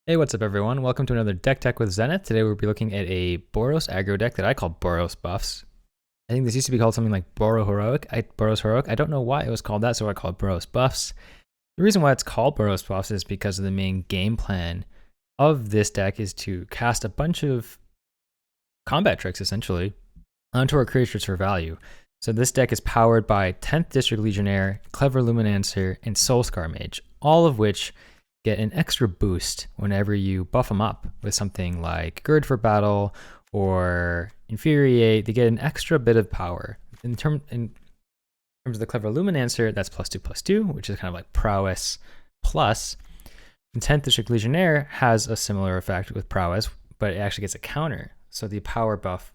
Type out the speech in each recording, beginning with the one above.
Hey, what's up everyone? Welcome to another Deck Tech with Zenith. Today we'll be looking at a Boros aggro deck that I call Boros Buffs. I think this used to be called something like Boros Heroic. I don't know why it was called that, so I call it Boros Buffs. The reason why it's called Boros Buffs is because of the main game plan of this deck is to cast a bunch of combat tricks, essentially, onto our creatures for value. So this deck is powered by 10th District Legionnaire, Clever Luminancer, and Soulscar Mage, all of which get an extra boost whenever you buff them up with something like Gird for Battle or Infuriate. They get an extra bit of power. In terms of the Clever Luminancer, that's +2/+2, which is kind of like prowess plus. And 10th District Legionnaire has a similar effect with prowess, but it actually gets a counter. So the power buff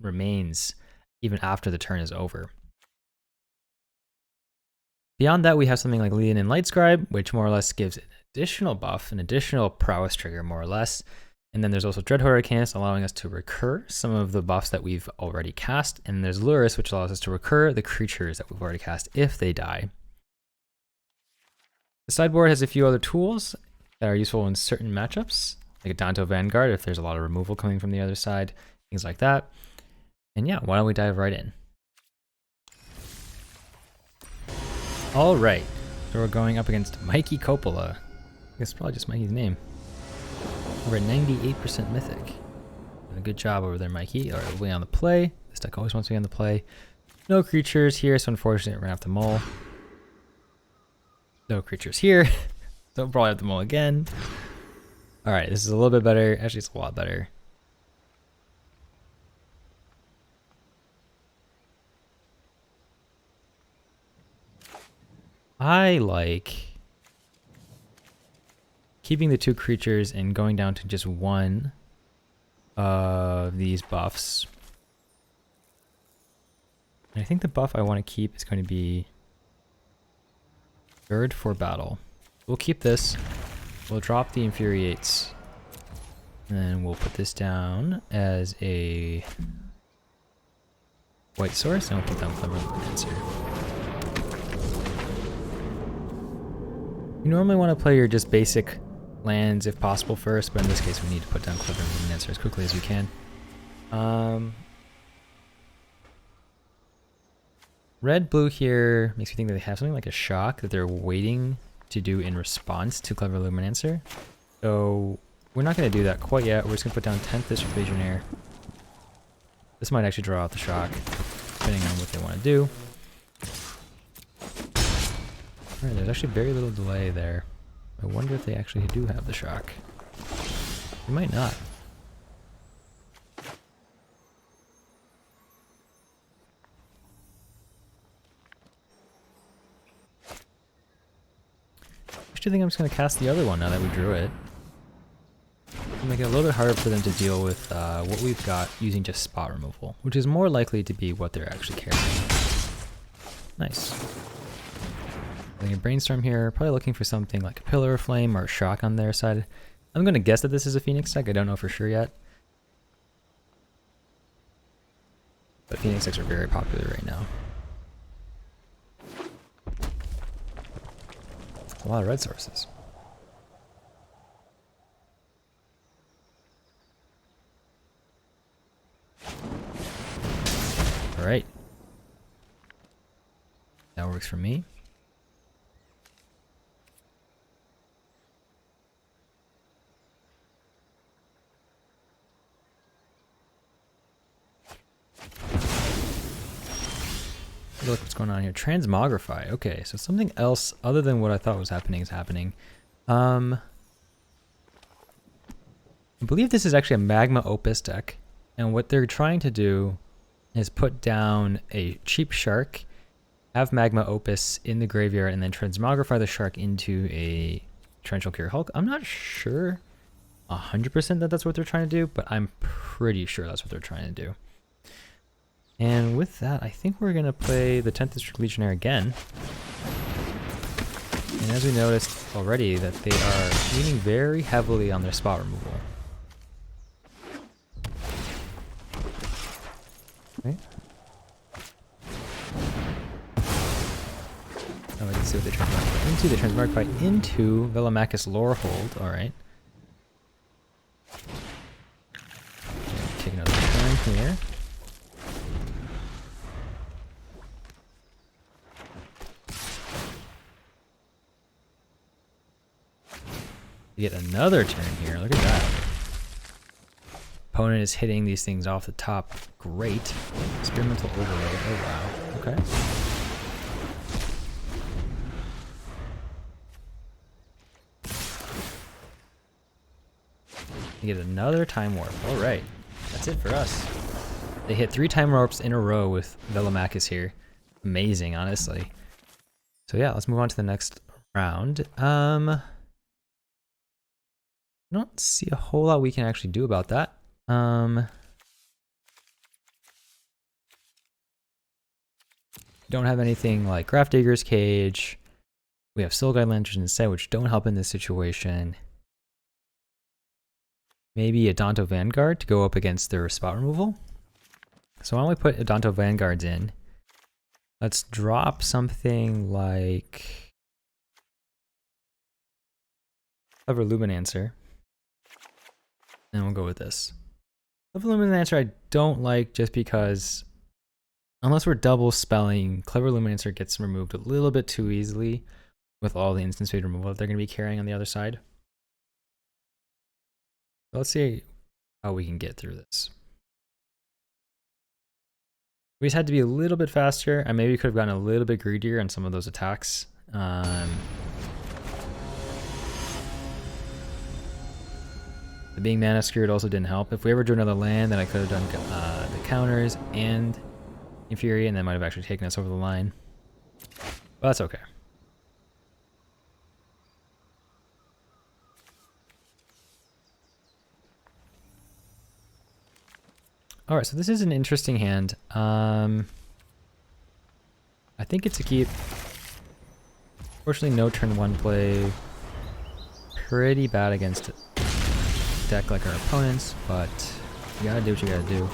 remains even after the turn is over. Beyond that, we have something like Lean and Light Scribe, which more or less gives an additional buff, an additional prowess trigger, more or less. And then there's also Dread Hurricanes, allowing us to recur some of the buffs that we've already cast. And there's Luris, which allows us to recur the creatures that we've already cast if they die. The sideboard has a few other tools that are useful in certain matchups, like a Danto Vanguard if there's a lot of removal coming from the other side, things like that. And yeah, why don't we dive right in? All right, so we're going up against Mikey Coppola. I guess it's probably just Mikey's name. We're at 98% Mythic. Doing a good job over there, Mikey. All right, we'll be on the play. This deck always wants to be on the play. No creatures here, so unfortunately we're gonna have to mull. No creatures here, so we'll probably have to mull again. All right, this is a little bit better. Actually, it's a lot better. I like keeping the two creatures and going down to just one of these buffs. And I think the buff I want to keep is going to be Gird for Battle. We'll keep this. We'll drop the Infuriates. And then we'll put this down as a white source, and we'll put down Clever Luminancer. You normally want to play your just basic lands if possible first, but in this case we need to put down Clever Luminancer as quickly as we can. Red-blue here makes me think that they have something like a shock that they're waiting to do in response to Clever Luminancer. So we're not going to do that quite yet. We're just going to put down 10th District Legionnaire. This might actually draw out the shock, depending on what they want to do. Alright, there's actually very little delay there. I wonder if they actually do have the shock. They might not. I actually think I'm just going to cast the other one now that we drew it. It'll make it a little bit harder for them to deal with what we've got using just spot removal, which is more likely to be what they're actually carrying. Nice. I think a brainstorm here, probably looking for something like a Pillar of Flame or a shock on their side. I'm going to guess that this is a Phoenix deck. I don't know for sure yet. But Phoenix decks are very popular right now. A lot of red sources. Alright. That works for me. Look what's going on here. Transmogrify. Okay, so something else other than what I thought was happening is happening. I believe this is actually a Magma Opus deck, and what they're trying to do is put down a cheap shark, have Magma Opus in the graveyard, and then transmogrify the shark into a Torrential Cure Hulk. I'm not sure 100% that that's what they're trying to do, but I'm pretty sure that's what they're trying to do. And with that, I think we're going to play the 10th District Legionnaire again. And as we noticed already, that they are leaning very heavily on their spot removal. Okay. Oh, I can see what they transmogrify into. They transmogrify into Velomachus Lorehold. Alright. here. You get another turn here. Look at that. Opponent is hitting these things off the top. Great. Experimental overload. Oh wow. Okay. You get another time warp. All right. That's it for us. They hit 3 time warps in a row with Velomachus here. Amazing, honestly. So yeah, let's move on to the next round. I don't see a whole lot we can actually do about that. Don't have anything like Grafdigger's Cage. We have Soul Guide Lanterns instead, which don't help in this situation. Maybe a Adonto Vanguard to go up against their spot removal. So why don't we put Adonto Vanguards in? Let's drop something like Clever Luminancer. And we'll go with this. Clever Luminancer I don't like just because unless we're double spelling, Clever Luminancer gets removed a little bit too easily with all the instant speed removal that they're going to be carrying on the other side. So let's see how we can get through this. We just had to be a little bit faster. I maybe could have gotten a little bit greedier on some of those attacks. The being mana screwed also didn't help. If we ever drew another land, then I could have done the counters and Infuri, and that might have actually taken us over the line. But that's okay. All right, so this is an interesting hand. I think it's a keep. Fortunately, no turn 1 play. Pretty bad against a deck like our opponents, but you gotta do what you gotta do.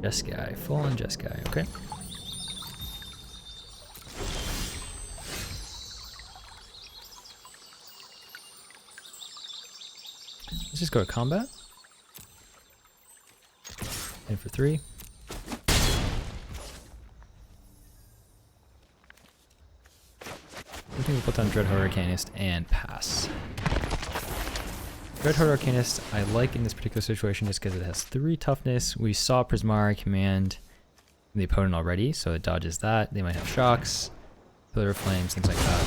Jeskai, full on Jeskai, okay. Let's just go to combat. And for 3. I think we'll put down Dreadhorde Arcanist and pass. Dreadhorde Arcanist I like in this particular situation just because it has 3 toughness. We saw Prismari command the opponent already, so it dodges that. They might have shocks, Pillar of Flames, things like that.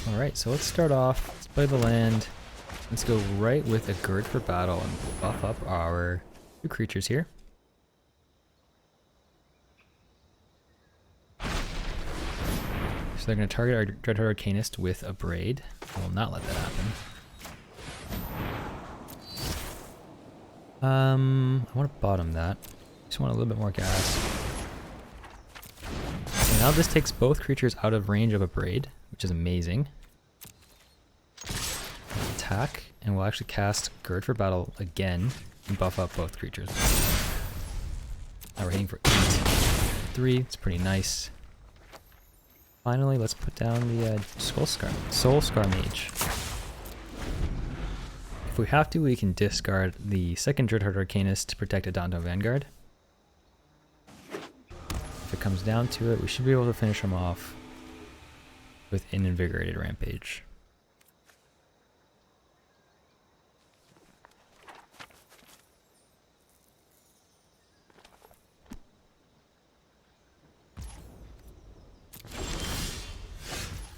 Alright, so let's start off. Let's play the land. Let's go right with a Gird for Battle and buff up our 2 creatures here. So they're going to target our Dreadhorde Arcanist with a Braid. I will not let that happen. I want to bottom that. Just want a little bit more gas. So now this takes both creatures out of range of a Braid, which is amazing. Attack, and we'll actually cast Gird for Battle again and buff up both creatures. Now we're hitting for 8-3. It's pretty nice. Finally, let's put down the Soul Scar Mage. If we have to, we can discard the second Dreadhorde Arcanist to protect Adonto Vanguard. If it comes down to it, we should be able to finish him off with an Invigorated Rampage.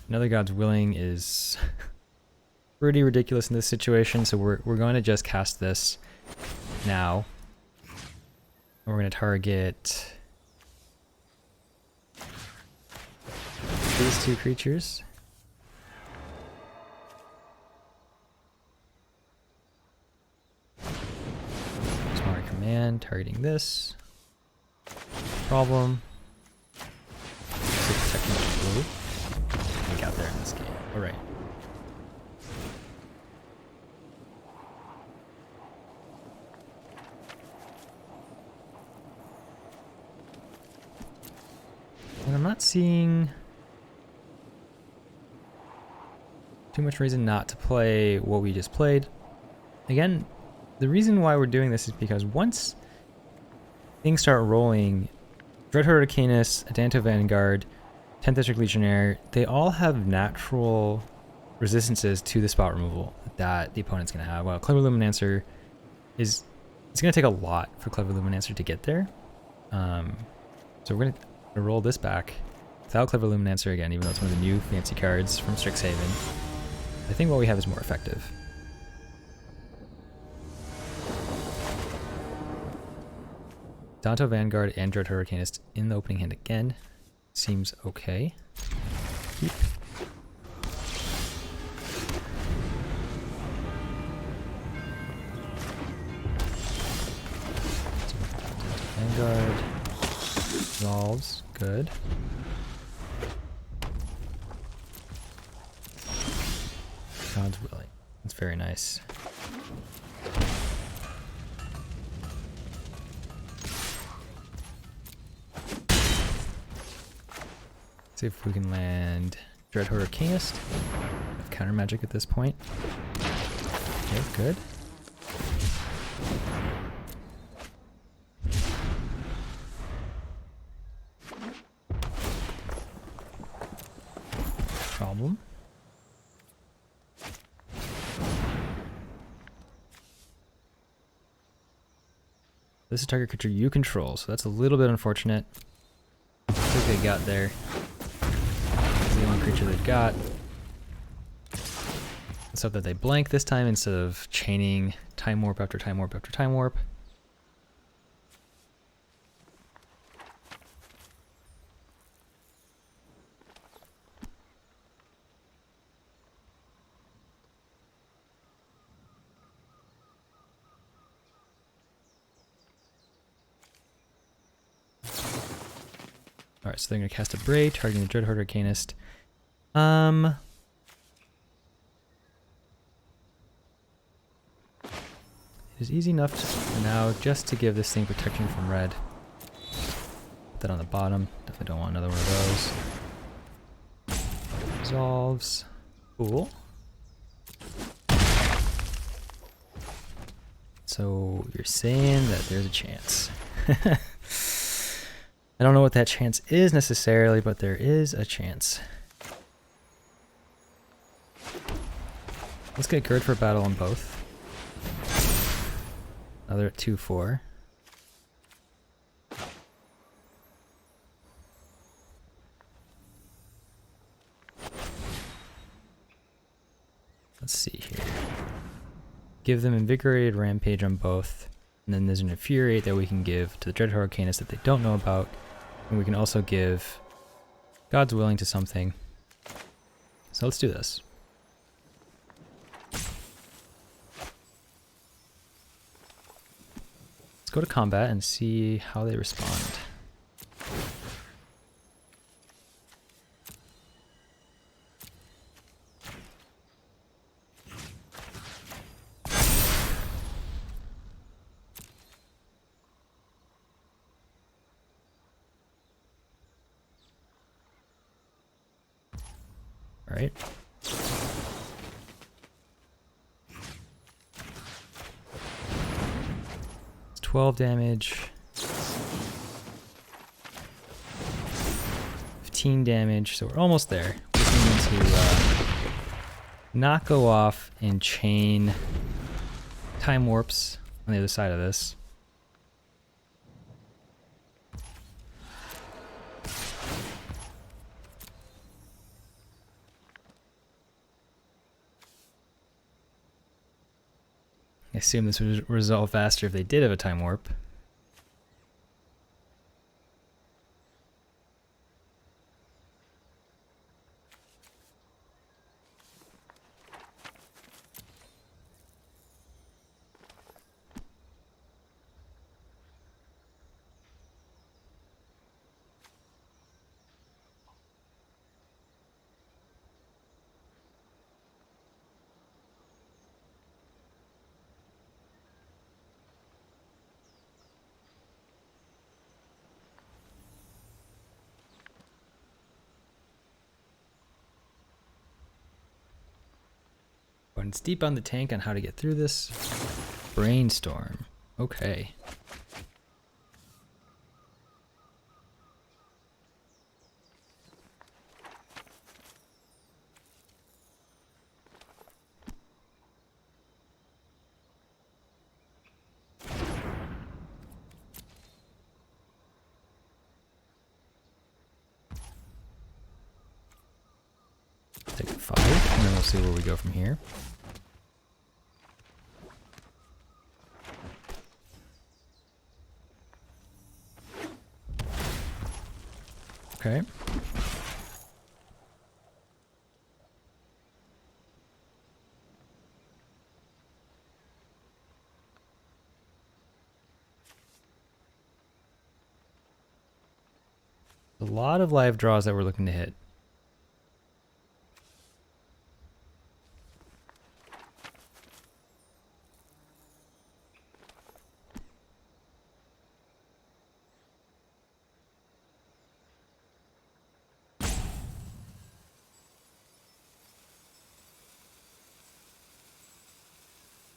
Another God's Willing is pretty ridiculous in this situation, so we're going to just cast this now. We're going to target these 2 creatures. Smart Command, targeting this. Problem. Blue. We got there in this game. Alright. not seeing too much reason not to play what we just played. Again, the reason why we're doing this is because once things start rolling, Dread Hurricanus, Adanto Vanguard, 10th District Legionnaire, they all have natural resistances to the spot removal that the opponent's going to have. Well, Clever Luminancer is... It's going to take a lot for Clever Luminancer to get there. So we're going to roll this back without Clever Luminancer again, even though it's one of the new fancy cards from Strixhaven. I think what we have is more effective. Danto Vanguard and Dread Hurricanist in the opening hand again. Seems okay. Keep. Vanguard. Resolves. Good. God's willing. That's very nice. See if we can land Dread Hurricanist. Counter magic at this point. Okay, good. Problem. This is a target creature you control, so that's a little bit unfortunate. I think they got there. The only creature they've got. Let's hope that they blank this time instead of chaining Time Warp after Time Warp after Time Warp. Alright, so they're going to cast a Bray, targeting the Dread Hurricanist. It is easy enough for now just to give this thing protection from red. Put that on the bottom. Definitely don't want another one of those. Resolves. Cool. So you're saying that there's a chance. I don't know what that chance is necessarily, but there is a chance. Let's get Gird for battle on both. Another at 2-4. Let's see here. Give them Invigorated Rampage on both. And then there's an Infuriate that we can give to the Dread Hurricanist that they don't know about. And we can also give God's Willing to something. So let's do this. Let's go to combat and see how they respond. All right. It's 12 damage. 15 damage, so we're almost there. We just need to not go off and chain Time Warps on the other side of this. I assume this would resolve faster if they did have a Time Warp. Opponent's deep on the tank on how to get through this. Brainstorm. Okay. Take 5, and then we'll see where we go from here. Okay. A lot of live draws that we're looking to hit.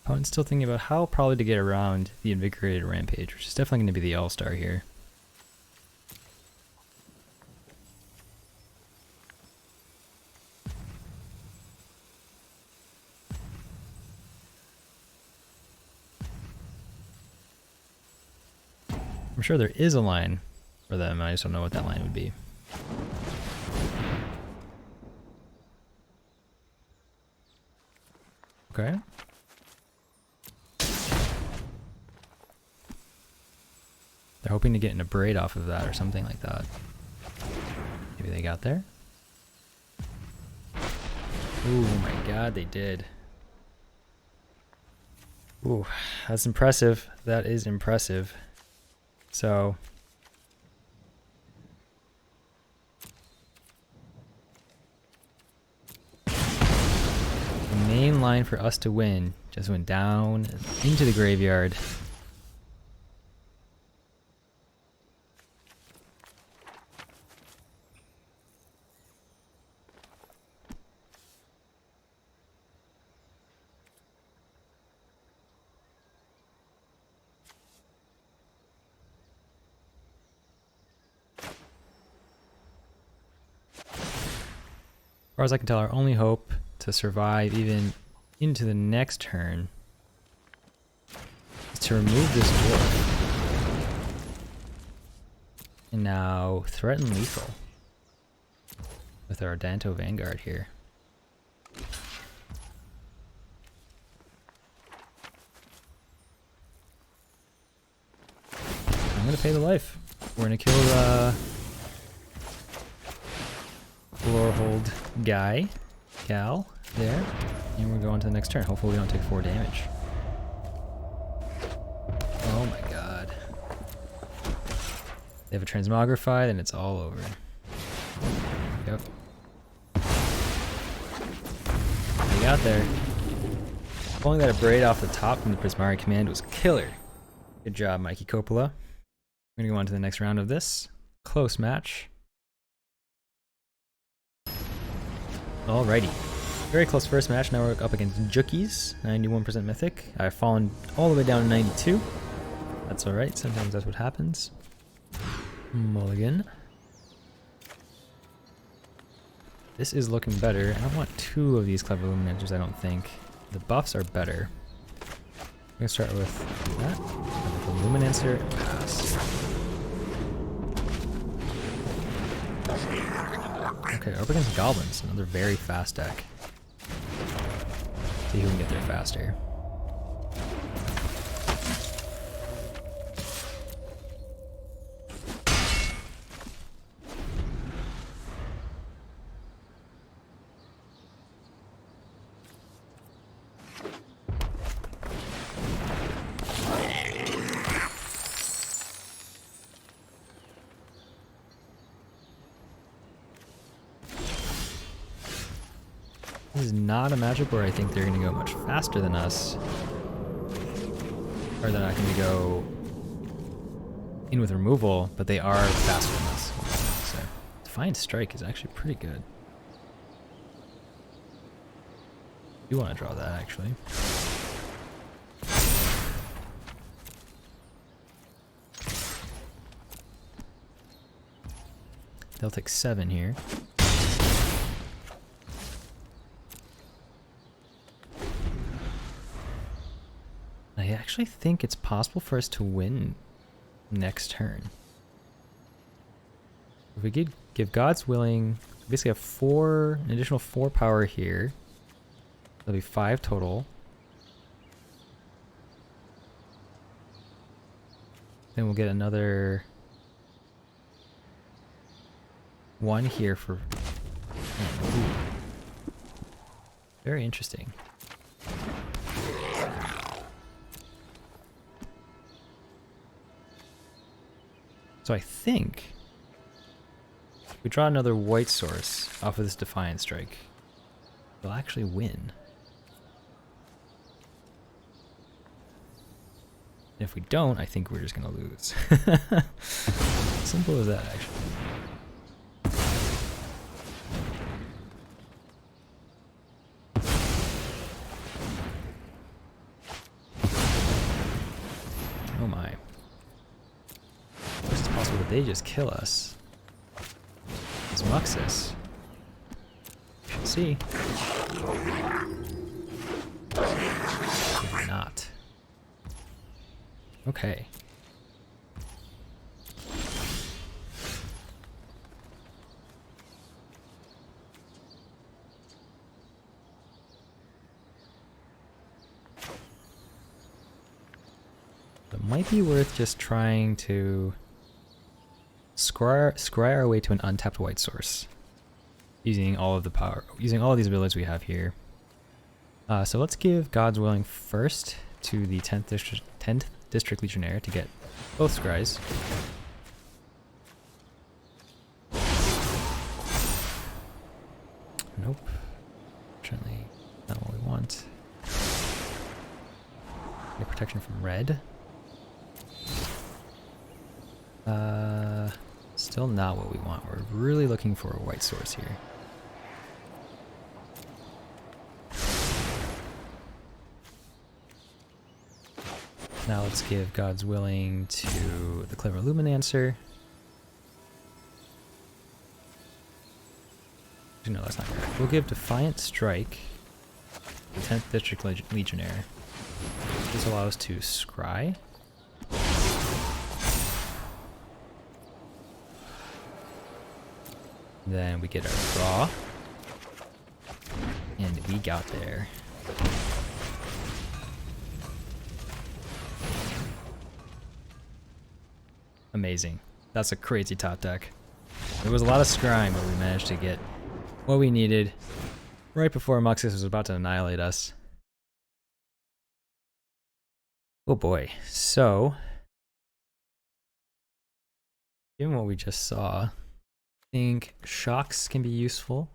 Opponent's still thinking about how probably to get around the Invigorated Rampage, which is definitely going to be the all-star here. I'm sure there is a line for them, I just don't know what that line would be. Okay. They're hoping to get an abrade off of that or something like that. Maybe they got there? Ooh, oh my god, they did. Ooh, that's impressive. That is impressive. So... the main line for us to win just went down into the graveyard. As far as I can tell, our only hope to survive even into the next turn is to remove this dwarf. And now threaten lethal with our Danto Vanguard here. I'm gonna pay the life. We're gonna kill Lorehold gal there, and we're going to the next turn. Hopefully we don't take 4 damage. Oh my god. They have a Transmogrify, then it's all over. Yep. They got there. Pulling that abrade off the top from the Prismari command was killer. Good job, Mikey Coppola. We're gonna go on to the next round of this. Close match. Alrighty. Very close first match. Now we're up against Jookies, 91% Mythic. I've fallen all the way down to 92. That's alright, sometimes that's what happens. Mulligan. This is looking better. I don't want 2 of these Clever Luminancers, I don't think. The buffs are better. I'm gonna start with that. With the Luminancer and pass. Okay, up against Goblins, another very fast deck. See who can get there faster. This is not a matchup where I think they're going to go much faster than us. Or they're not going to go in with removal, but they are faster than us. So, Defiant Strike is actually pretty good. do want to draw that actually. They'll take 7 here. I actually think it's possible for us to win next turn. If we could give God's Willing, we basically have an additional 4 power here. That'll be 5 total. Then we'll get another 1 here for... Ooh. Very interesting. So I think if we draw another white source off of this Defiant Strike, we'll actually win. And if we don't, I think we're just gonna lose. Simple as that, actually. Oh my. It's possible that they just kill us. It's Muxus. You should see. Maybe not. Okay. It might be worth just trying to scry our way to an untapped white source using all of the power, using all of these abilities we have here. So let's give God's Willing first to the 10th District Legionnaire to get both scries. Nope. Fortunately, not what we want. Get protection from red. Still not what we want. We're really looking for a white source here. Now let's give God's Willing to the Clever Luminancer. No, that's not correct. We'll give Defiant Strike to the 10th District Legionnaire. This allows us to scry. Then we get our draw. And we got there. Amazing. That's a crazy top deck. There was a lot of scrying, but we managed to get what we needed right before Muxus was about to annihilate us. Oh boy. So, given what we just saw, I think shocks can be useful.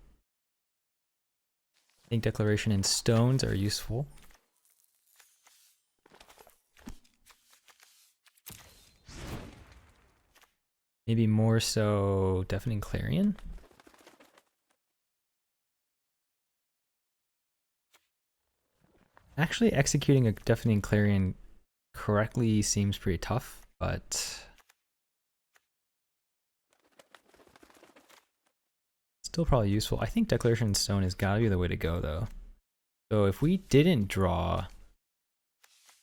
I think Declaration and stones are useful. Maybe more so Deafening Clarion. Actually, executing a Deafening Clarion correctly seems pretty tough, but still probably useful. I think Declaration and Stone has got to be the way to go, though. So if we didn't draw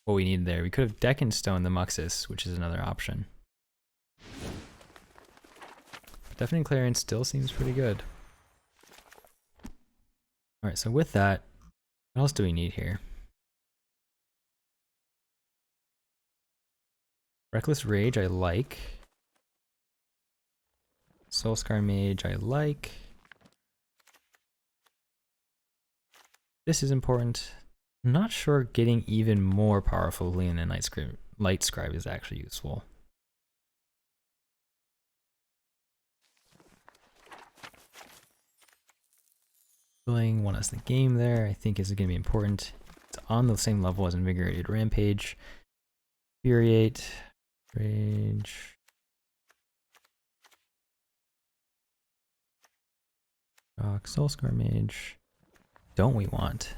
what we needed there, we could have Deck and Stone the Muxus, which is another option. Deafening Clarion still seems pretty good. Alright, so with that, what else do we need here? Reckless Rage I like. Soulscar Mage I like. This is important. I'm not sure getting even more powerful Leon and Light Scribe is actually useful. Won us the game there, I think is going to be important. It's on the same level as Invigorated Rampage. Infuriate, Rage. Soulscar Mage. Don't we want?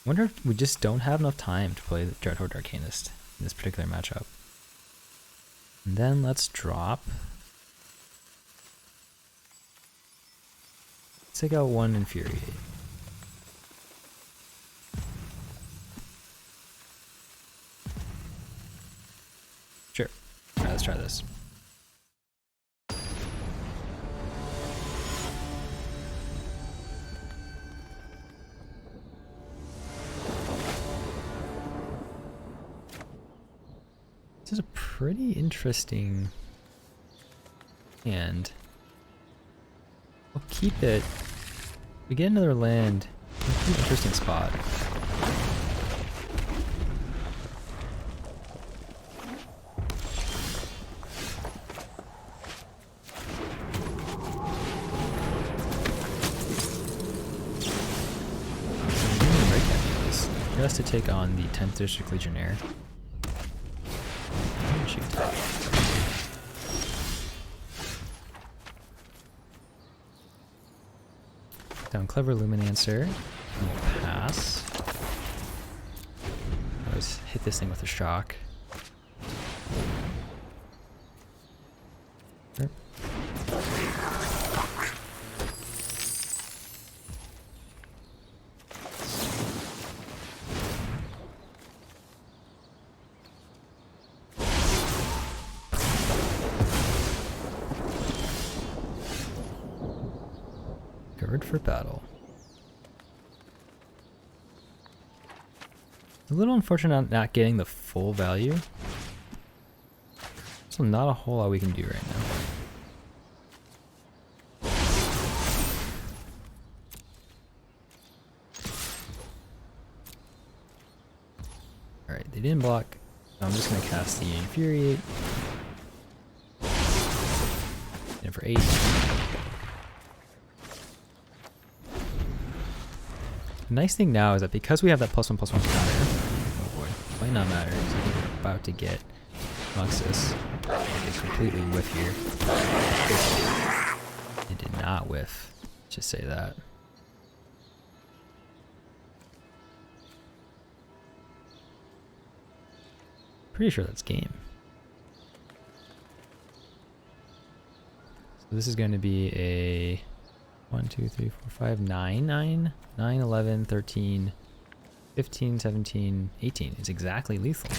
Wonder if we just don't have enough time to play the Dreadhorde Arcanist in this particular matchup. And then let's drop. Let's take out one Infuriate. Sure. Alright, let's try this. This is a pretty interesting hand. We'll keep it. We get another land. It's an interesting spot. Just to take on the 10th District Legionnaire. Shoot. Down Clever Luminancer. We'll pass. Always hit this thing with a shock. Sure. Covered for battle. A little unfortunate not getting the full value. So not a whole lot we can do right now. Alright, they didn't block. So I'm just gonna cast the Infuriate. In for 8. The nice thing now is that because we have that +1/+1 counter, oh boy, might not matter because I think we're about to get Muxus. It's completely whiff here. It did not whiff. Let's just say that. Pretty sure that's game. So this is going to be a 1, 2, 3, 4, 5, 9, 9, 9, 11, 13, 15, 17, 18. It's exactly lethal.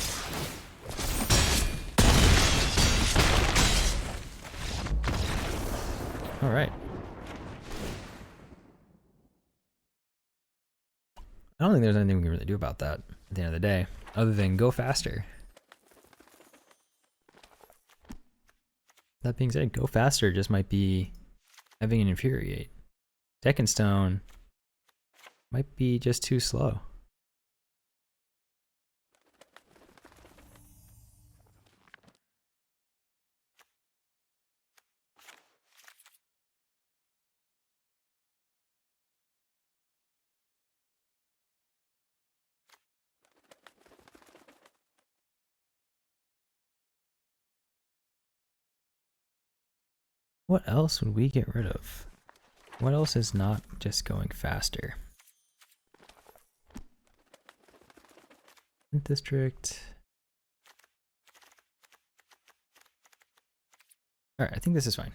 All right. I don't think there's anything we can really do about that at the end of the day, other than go faster. That being said, go faster just might be having an Infuriate. Second Stone might be just too slow. What else would we get rid of? What else is not just going faster? District. Alright, I think this is fine.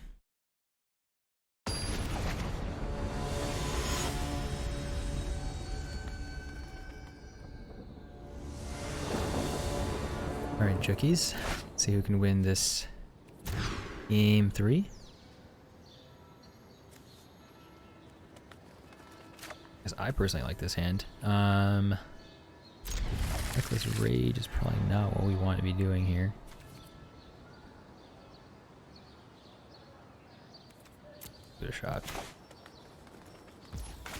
Alright, Jookies. Let's see who can win this game 3. Because I personally like this hand. Reckless Rage is probably not what we want to be doing here. Give it a shot.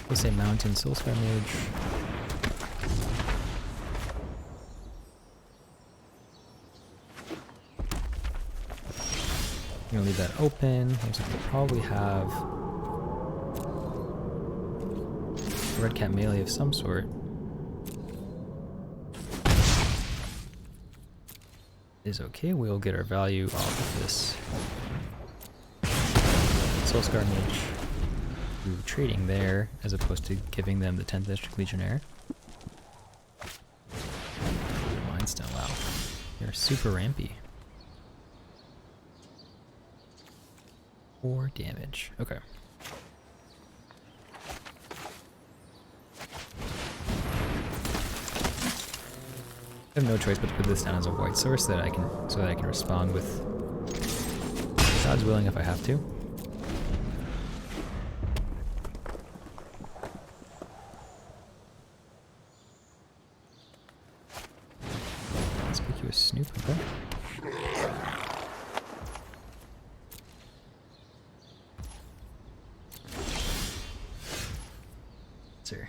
Let's say Mountain Soulscar Mage. I'm gonna leave that open. Looks like we probably have a Red Cat melee of some sort. Is okay, we'll get our value off of this Soulscar Mage through trading there, as opposed to giving them the 10th District Legionnaire. are super rampy. 4 damage. Okay. I have no choice but to put this down as a white source so that I can respond with God's willing if I have to. Conspicuous Snoop, okay. Sir.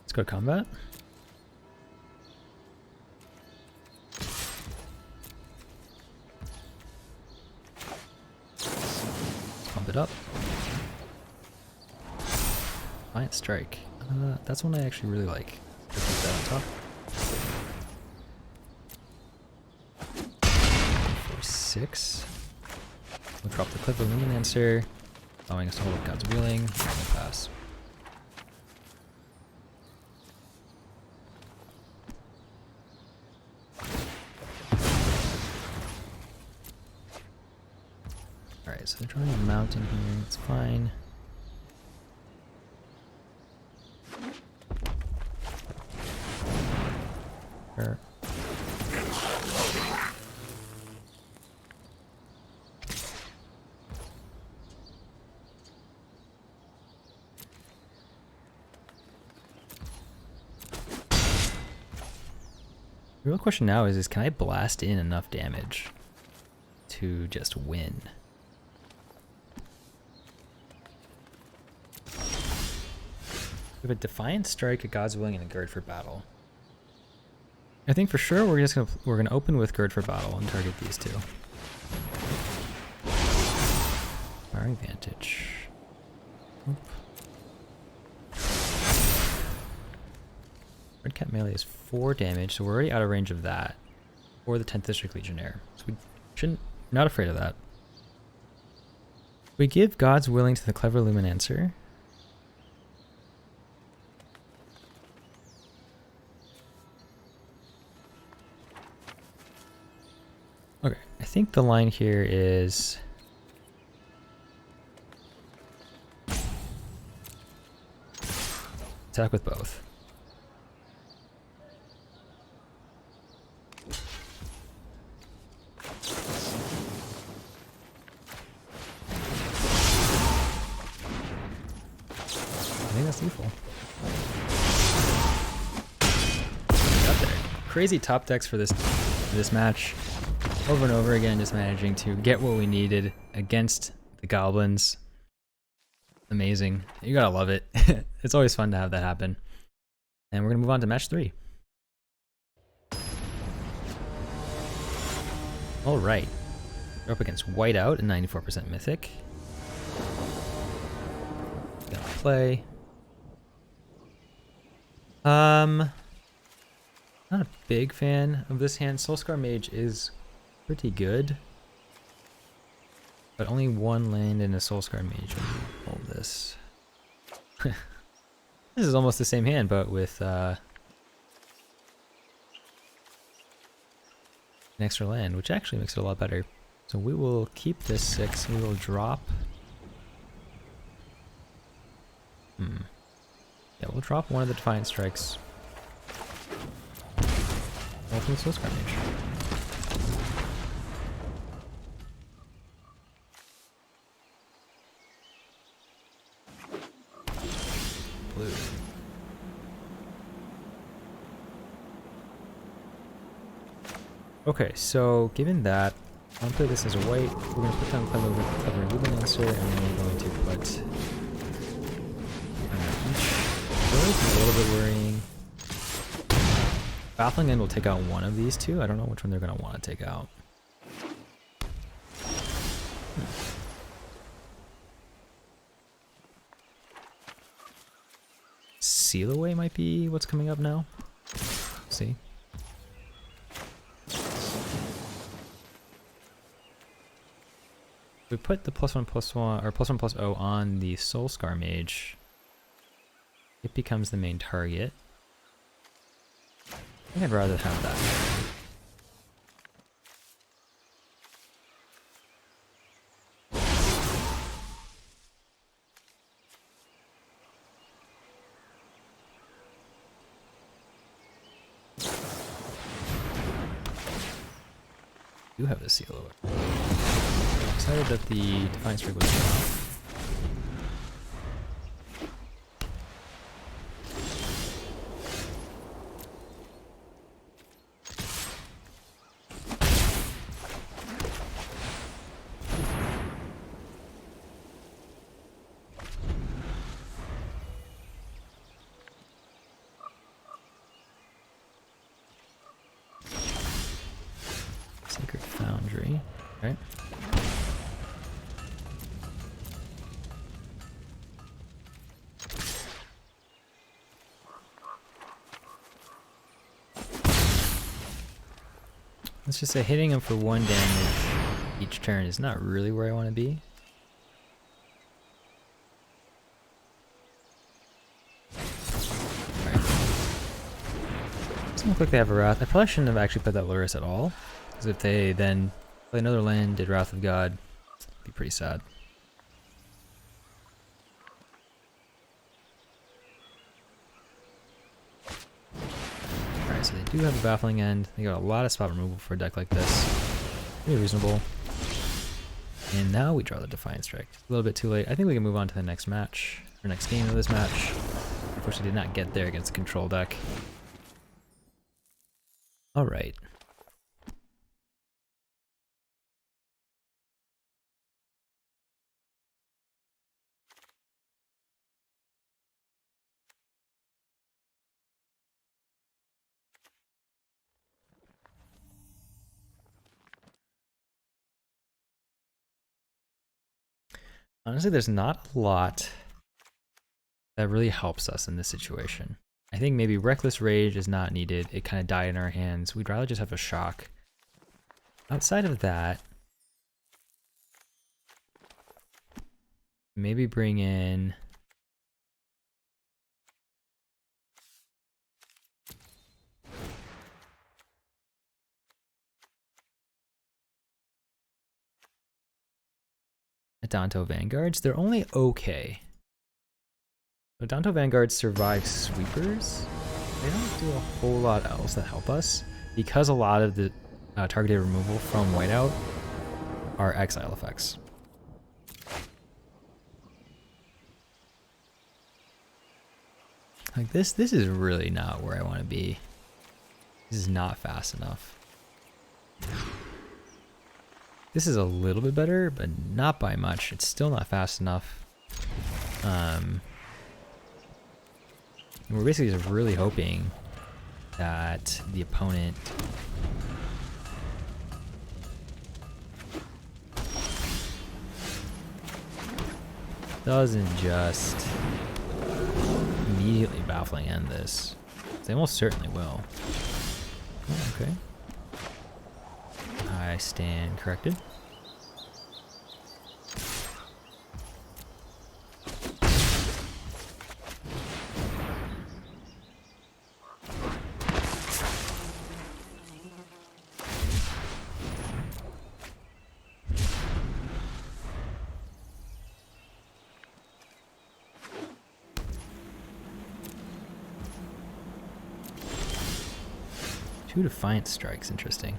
Let's go to combat. Let's pump it up. Defiant Strike. That's one I actually really like. Let's put that on top. 4-6. We'll drop the Cliff of Luminancer, allowing us to hold up God's Wheeling. We'll pass. Alright, so they're trying a mountain here. It's fine. Sure. The real question now is can I blast in enough damage to just win? We have a Defiant Strike, a God's Willing, and a Gird for Battle. I think for sure we're gonna open with Gird for Battle and target these two. Firing Vantage. Oop. Red Cat melee is 4 damage, so we're already out of range of that. Or the 10th District Legionnaire. So we shouldn't, not afraid of that. We give God's Willing to the Clever Luminancer. Okay, I think the line here is attack with both. I think that's lethal. Got there. Crazy top decks for this match. Over and over again, just managing to get what we needed against the goblins. Amazing. You gotta love it. It's always fun to have that happen. And we're gonna move on to match 3. Alright. We're up against Whiteout and 94% Mythic. Gonna play. Not a big fan of this hand. Soulscar Mage is pretty good, but only 1 land in a Soulscar Mage when you hold this. This is almost the same hand, but with an extra land, which actually makes it a lot better. So we will keep this 6. We will drop. Yeah, we'll drop one of the Defiant Strikes. Open the Soulscar Mage. Blue. Okay, so given that, I'm gonna play this as a white. We're gonna put down Clever Luminancer, and then we're going to put each. A little bit worrying. Baffling End will take out one of these two. I don't know which one they're gonna want to take out. Seal Away might be what's coming up now. See? We put the +1/+1 or +1/+0 on the Soul Scar Mage. It becomes the main target. I think I'd rather have that. Do have the seal over. Excited that the Defiance Rig was off. Sacred Foundry, right? Let's just say hitting him for 1 damage each turn is not really where I want to be. Alright. Doesn't look like they have a Wrath. I probably shouldn't have actually put that Lurrus at all. Because if they then play another land, did Wrath of God, it'd be pretty sad. Alright, so they do have a Baffling End. They got a lot of spot removal for a deck like this. Pretty reasonable. And now we draw the Defiance Strike. A little bit too late. I think we can move on to the next match, or next game of this match. Unfortunately, did not get there against a control deck. Alright. Honestly, there's not a lot that really helps us in this situation. I think maybe Reckless Rage is not needed. It kind of died in our hands. We'd rather just have a shock. Outside of that, maybe bring in Adanto Vanguards. They're only okay. Adanto Vanguards survive sweepers. They don't do a whole lot else that help us because a lot of the targeted removal from whiteout are exile effects. Like this is really not where I want to be. This is not fast enough. This is a little bit better, but not by much. It's still not fast enough. We're basically just really hoping that the opponent doesn't just immediately Baffling End this. They most certainly will. Oh, okay. I stand corrected. Two Defiance Strikes, interesting.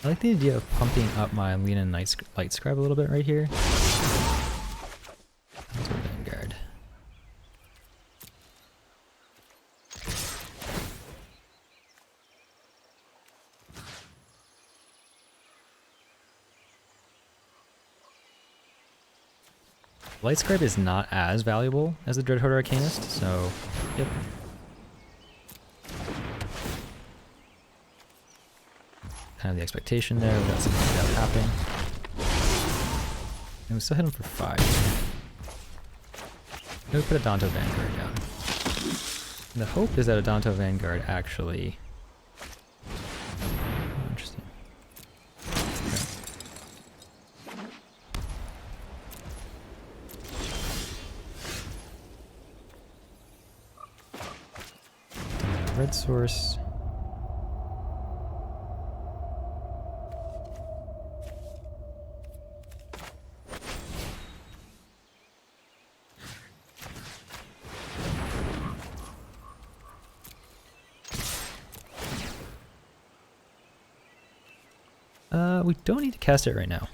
I like the idea of pumping up my Lena Light Scribe a little bit right here. That's a Vanguard. Light Scribe is not as valuable as the Dreadhorde Arcanist, so yep. Kind of the expectation there, we got something like that happening. And we still hit him for 5. We put a Danto Vanguard down. And the hope is that a Danto Vanguard actually... Oh, interesting. Okay. Red source. We don't need to cast it right now.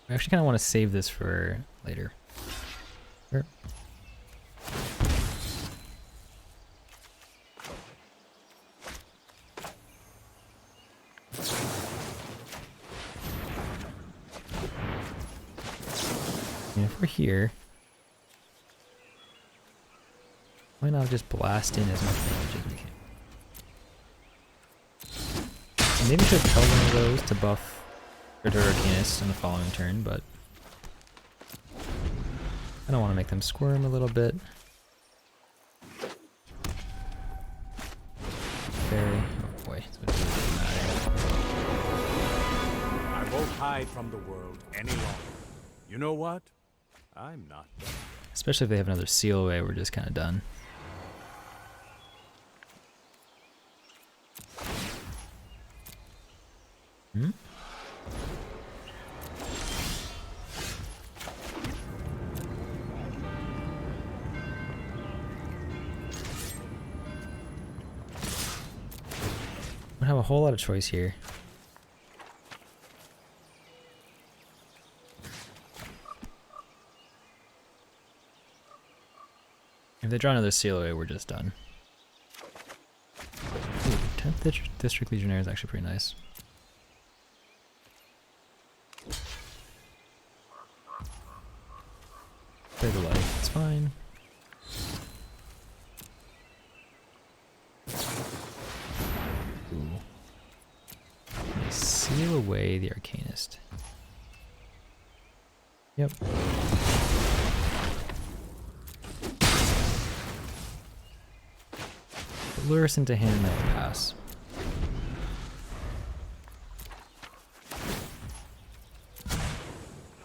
I actually kind of want to save this for later. Sure. And if we're here, why not just blast in as much damage as we can? Maybe I should tell one of those to buff Arcanist on the following turn, but I don't want to make them squirm a little bit. Fairy. Oh boy, it's really matter. I won't hide from the world any longer. You know what? I'm not done. Especially if they have another seal away, we're just kind of done. Hmm? I don't have a whole lot of choice here. If they draw another seal away, we're just done. Ooh, 10th District Legionnaire is actually pretty nice. Play the life, it's fine. Ooh. Seal away the Arcanist. Yep. Lure us into hand and that will pass.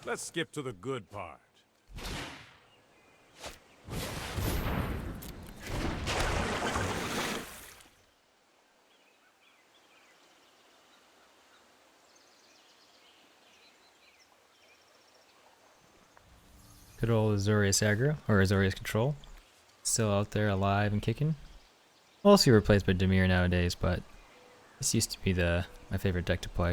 Let's skip to the good part. Good old Azorius aggro, or Azorius control. Still out there alive and kicking. Mostly replaced by Dimir nowadays, but this used to be my favorite deck to play.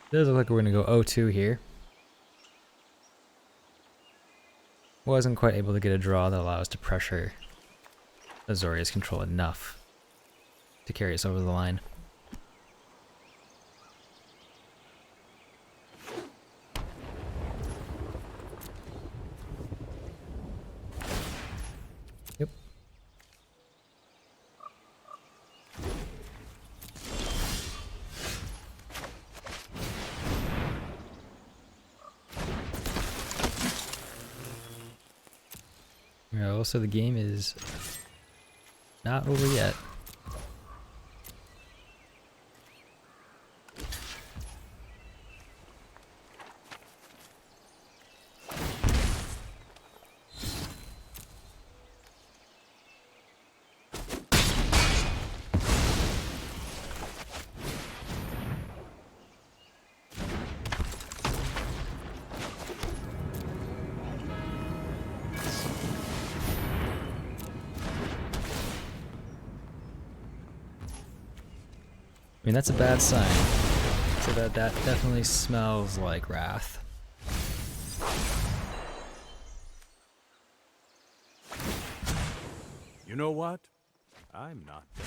It does look like we're going to go 0-2 here. Wasn't quite able to get a draw that allows us to pressure Azorius control enough to carry us over the line. Yep. Yeah, also the game is not over yet. I mean, that's a bad sign. So that definitely smells like wrath. You know what? I'm not done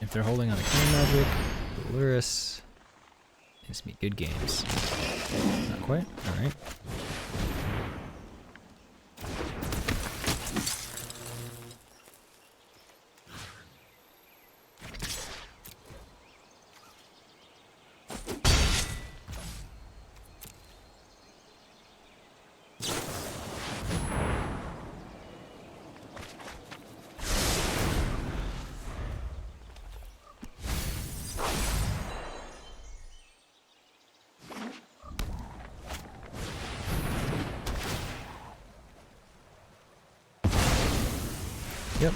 If they're holding on to Clean Magic, Luris, it's gonna be good games. Not quite. All right. Yep.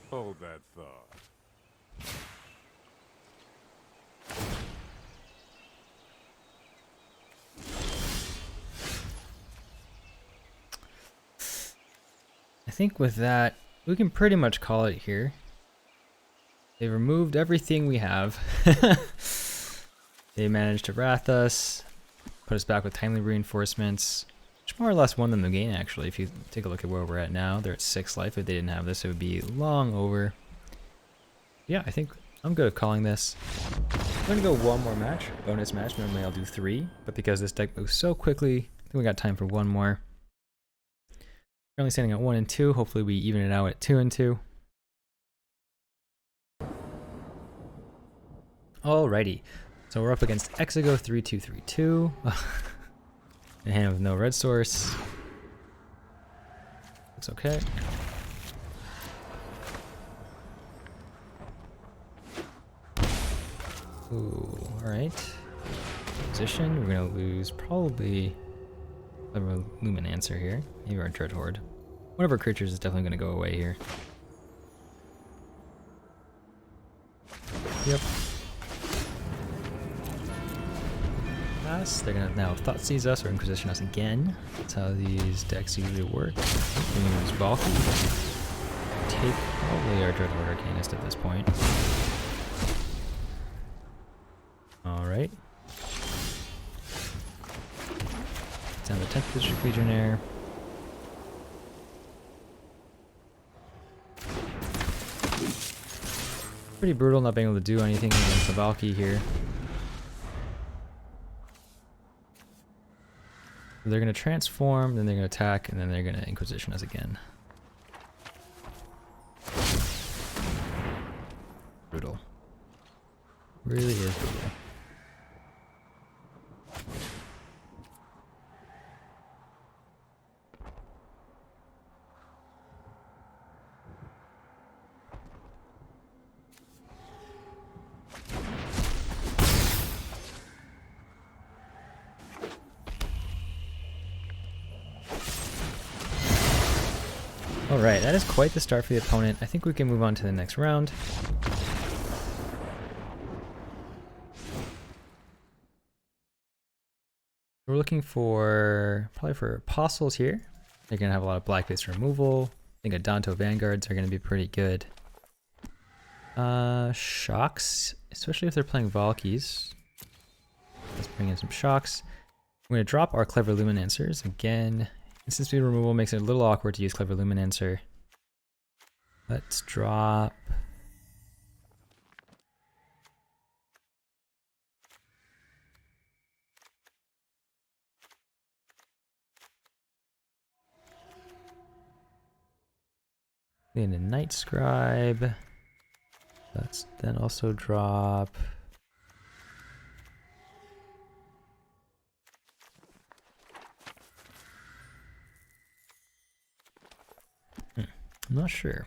Hold that thought. I think with that, we can pretty much call it here. They removed everything we have. They managed to wrath us, put us back with timely reinforcements, which more or less won them the game actually. If you take a look at where we're at now, they're at 6 life. If they didn't have this, it would be long over. Yeah, I think I'm good at calling this. I'm gonna go one more match, bonus match. Normally I'll do 3, but because this deck moves so quickly, I think we got time for one more. Currently standing at 1 and 2. Hopefully we even it out at 2 and 2. Alrighty, so we're up against Exigo 3232. A hand with no red source. Looks okay. Ooh, alright. Position, we're gonna lose probably a Luminancer here. Maybe our Dread Horde. One of our creatures is definitely gonna go away here. Yep. They're gonna now Thoughtseize us or Inquisition us again. That's how these decks usually work. We use Valky. Take probably our Dread Horde Arcanist at this point. Alright. Down the 10th District Legionnaire. Pretty brutal not being able to do anything against the Valky here. They're going to transform, then they're going to attack, and then they're going to Inquisition us again. Brutal. Really is brutal. Alright, that is quite the start for the opponent. I think we can move on to the next round. We're looking for, probably for Apostles here. They're going to have a lot of black-based removal. I think Adanto Vanguards are going to be pretty good. Shocks, especially if they're playing Valkies. Let's bring in some Shocks. We're going to drop our Clever Luminancers. Again, instant speed removal makes it a little awkward to use Clever Luminancer. Let's drop... in a Night Scribe. Let's then also drop... I'm not sure.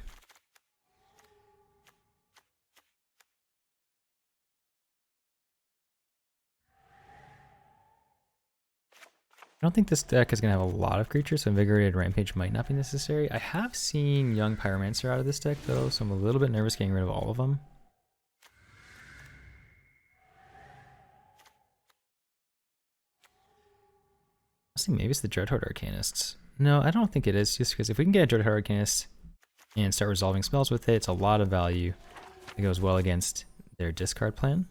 I don't think this deck is going to have a lot of creatures, so Invigorated Rampage might not be necessary. I have seen Young Pyromancer out of this deck though, so I'm a little bit nervous getting rid of all of them. Honestly, maybe it's the Dread Horde Arcanists. No, I don't think it is, just because if we can get a Dread Horde Arcanist and start resolving spells with it, it's a lot of value. It goes well against their discard plan.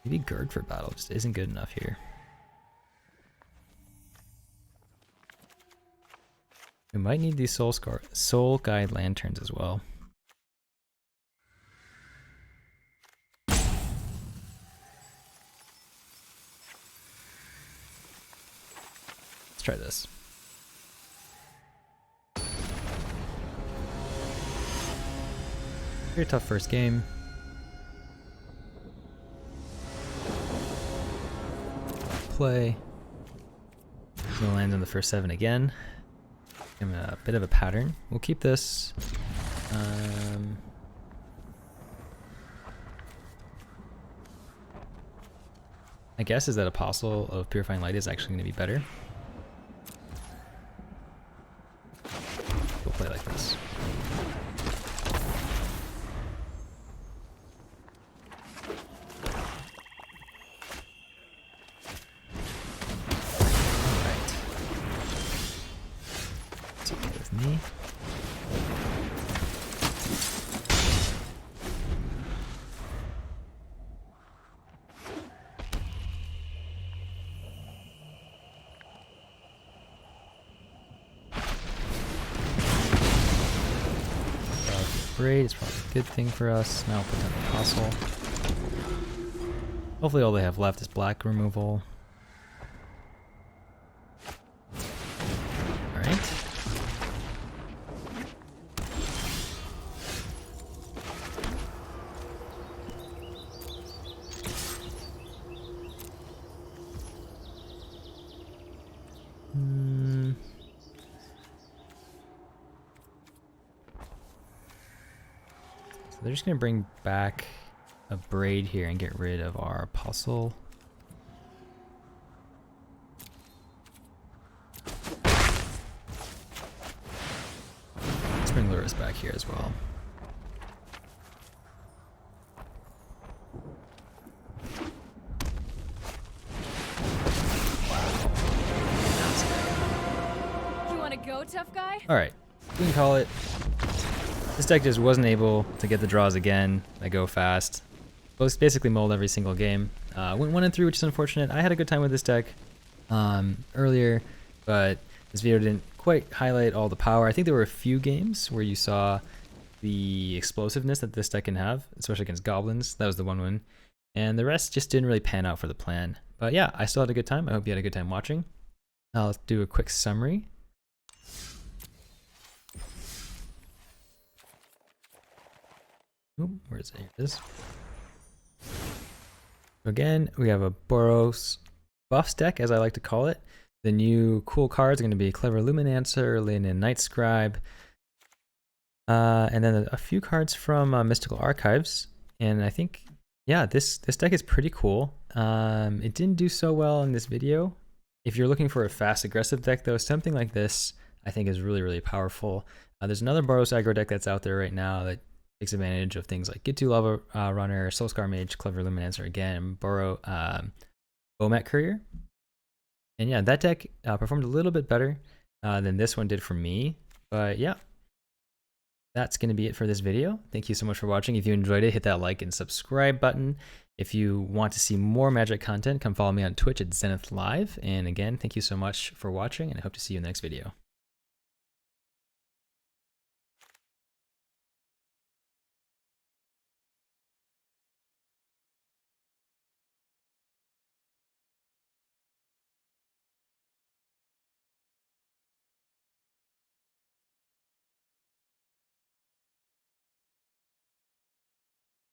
Maybe Gird for battle just isn't good enough here. We might need these Soul Guide Lanterns as well. Let's try this. Very tough first game. Play. We'll land on the first 7 again. Give him a bit of a pattern. We'll keep this. My guess is that Apostle of Purifying Light is actually going to be better. We'll play like this. Alright. It's okay with me. Great, it's probably a good thing for us. Now I'll put down the Apostle. Hopefully all they have left is black removal. Alright. They're just going to bring back a Braid here and get rid of our Apostle. Let's bring Luris back here as well. Wow. You want to go, tough guy? Alright, we can call it. This deck just wasn't able to get the draws again. They go fast. Both basically mold every single game. Went 1-3, which is unfortunate. I had a good time with this deck earlier, but this video didn't quite highlight all the power. I think there were a few games where you saw the explosiveness that this deck can have, especially against goblins. That was the one win. And the rest just didn't really pan out for the plan. But yeah, I still had a good time. I hope you had a good time watching. I'll do a quick summary. Ooh, where is it? Here it is. Again, we have a Boros buffs deck, as I like to call it. The new cool cards are going to be Clever Luminancer, Leonin Night Scribe, and then a few cards from Mystical Archives. And I think, yeah, this deck is pretty cool. It didn't do so well in this video. If you're looking for a fast, aggressive deck, though, something like this I think is really, really powerful. There's another Boros aggro deck that's out there right now that takes advantage of things like Get to Lava Runner, Soulscar Mage, Clever Luminancer again, and Bomat Courier. And yeah, that deck performed a little bit better than this one did for me. But yeah, that's going to be it for this video. Thank you so much for watching. If you enjoyed it, hit that like and subscribe button. If you want to see more Magic content, come follow me on Twitch at Zenith Live. And again, thank you so much for watching, and I hope to see you in the next video.